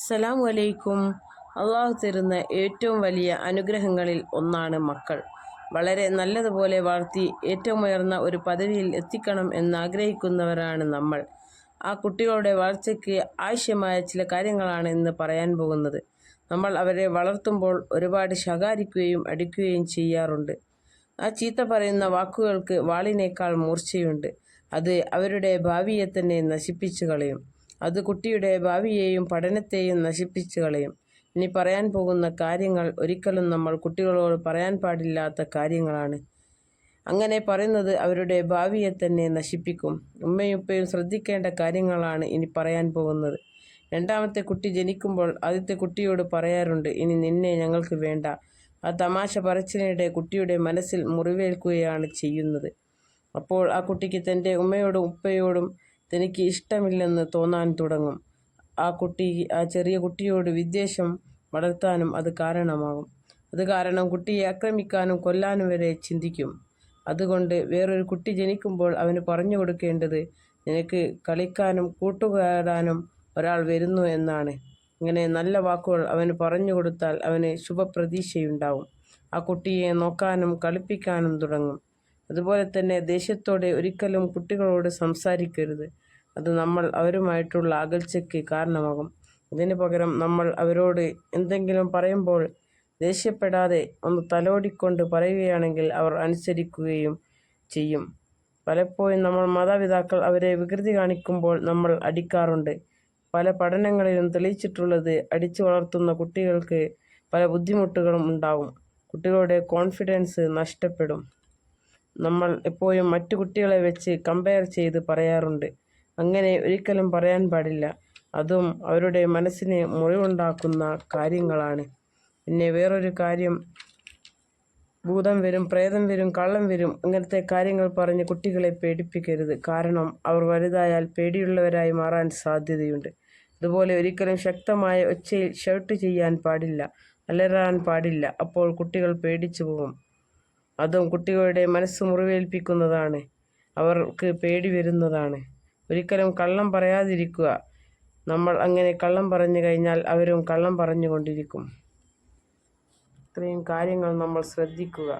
അസ്സലാമു അലൈക്കും. അള്ളാഹു തരുന്ന ഏറ്റവും വലിയ അനുഗ്രഹങ്ങളിൽ ഒന്നാണ് മക്കൾ. വളരെ നല്ലതുപോലെ വളർത്തി ഏറ്റവും ഉയർന്ന ഒരു പദവിയിൽ എത്തിക്കണം എന്നാഗ്രഹിക്കുന്നവരാണ് നമ്മൾ. ആ കുട്ടികളുടെ വളർച്ചയ്ക്ക് ആവശ്യമായ ചില കാര്യങ്ങളാണ് ഇന്ന് പറയാൻ പോകുന്നത്. നമ്മൾ അവരെ വളർത്തുമ്പോൾ ഒരുപാട് ശകാരിക്കുകയും അടിക്കുകയും ചെയ്യാറുണ്ട്. ആ ചീത്ത പറയുന്ന വാക്കുകൾക്ക് വാളിനേക്കാൾ മൂർച്ചയുണ്ട്. അത് അവരുടെ ഭാവിയെ തന്നെ നശിപ്പിച്ചു കളയും. അത് കുട്ടിയുടെ ഭാവിയെയും പഠനത്തെയും നശിപ്പിച്ചു കളയും. ഇനി പറയാൻ പോകുന്ന കാര്യങ്ങൾ ഒരിക്കലും നമ്മൾ കുട്ടികളോട് പറയാൻ പാടില്ലാത്ത കാര്യങ്ങളാണ്. അങ്ങനെ പറയുന്നത് അവരുടെ ഭാവിയെ തന്നെ നശിപ്പിക്കും. ഉമ്മയും ഉപ്പയും ശ്രദ്ധിക്കേണ്ട കാര്യങ്ങളാണ് ഇനി പറയാൻ പോകുന്നത്. രണ്ടാമത്തെ കുട്ടി ജനിക്കുമ്പോൾ ആദ്യത്തെ കുട്ടിയോട് പറയാറുണ്ട്, ഇനി നിന്നെ ഞങ്ങൾക്ക് വേണ്ട. ആ തമാശ പറച്ചിലിനിടെ കുട്ടിയുടെ മനസ്സിൽ മുറിവേൽക്കുകയാണ് ചെയ്യുന്നത്. അപ്പോൾ ആ കുട്ടിക്ക് തൻ്റെ ഉമ്മയോടും ഉപ്പയോടും തനിക്ക് ഇഷ്ടമില്ലെന്ന് തോന്നാൻ തുടങ്ങും. ആ ചെറിയ കുട്ടിയോട് വിദ്വേഷം വളർത്താനും അത് കാരണമാകും. അത് കാരണം കുട്ടിയെ ആക്രമിക്കാനും കൊല്ലാനും വരെ ചിന്തിക്കും. അതുകൊണ്ട് വേറൊരു കുട്ടി ജനിക്കുമ്പോൾ അവന് പറഞ്ഞു കൊടുക്കേണ്ടത്, നിനക്ക് കളിക്കാനും കൂട്ടുകൂടാനും ഒരാൾ വരുന്നു എന്നാണ്. ഇങ്ങനെ നല്ല വാക്കുകൾ അവന് പറഞ്ഞു കൊടുത്താൽ അവന് ശുഭപ്രതീക്ഷയുണ്ടാവും. ആ കുട്ടിയെ നോക്കാനും കളിപ്പിക്കാനും തുടങ്ങും. അതുപോലെ തന്നെ ദേഷ്യത്തോടെ ഒരിക്കലും കുട്ടികളോട് സംസാരിക്കരുത്. അത് നമ്മൾ അവരുമായിട്ടുള്ള അകൽച്ചയ്ക്ക് കാരണമാകും. ഇതിന് പകരം നമ്മൾ അവരോട് എന്തെങ്കിലും പറയുമ്പോൾ ദേഷ്യപ്പെടാതെ ഒന്ന് തലോടിക്കൊണ്ട് പറയുകയാണെങ്കിൽ അവർ അനുസരിക്കുകയും ചെയ്യും. പലപ്പോഴും നമ്മൾ മാതാപിതാക്കൾ അവരെ വികൃതി കാണിക്കുമ്പോൾ നമ്മൾ അടിക്കാറുണ്ട്. പല പഠനങ്ങളിലും തെളിയിച്ചിട്ടുള്ളത്, അടിച്ചു വളർത്തുന്ന കുട്ടികൾക്ക് പല ബുദ്ധിമുട്ടുകളും ഉണ്ടാവും. കുട്ടികളുടെ കോൺഫിഡൻസ് നഷ്ടപ്പെടും. നമ്മൾ എപ്പോഴും മറ്റു കുട്ടികളെ വെച്ച് കമ്പയർ ചെയ്ത് പറയാറുണ്ട്. അങ്ങനെ ഒരിക്കലും പറയാൻ പാടില്ല. അതും അവരുടെ മനസ്സിനെ മുറിവുണ്ടാക്കുന്ന കാര്യങ്ങളാണ്. പിന്നെ വേറൊരു കാര്യം, ഭൂതം വരും, പ്രേതം വരും, കള്ളം വരും, അങ്ങനത്തെ കാര്യങ്ങൾ പറഞ്ഞ് കുട്ടികളെ പേടിപ്പിക്കരുത്. കാരണം അവർ വലുതായാൽ പേടിയുള്ളവരായി മാറാൻ സാധ്യതയുണ്ട്. അതുപോലെ ഒരിക്കലും ശക്തമായ ഒച്ചയിൽ ഷൗട്ട് ചെയ്യാൻ പാടില്ല, അലറാൻ പാടില്ല. അപ്പോൾ കുട്ടികൾ പേടിച്ചു പോകും. അതും കുട്ടികളുടെ മനസ്സ് മുറിവേൽപ്പിക്കുന്നതാണ്, അവർക്ക് പേടി വരുന്നതാണ്. ഒരിക്കലും കള്ളം പറയാതിരിക്കുക. നമ്മൾ അങ്ങനെ കള്ളം പറഞ്ഞു കഴിഞ്ഞാൽ അവരും കള്ളം പറഞ്ഞുകൊണ്ടിരിക്കും. ഇത്രയും കാര്യങ്ങൾ നമ്മൾ ശ്രദ്ധിക്കുക.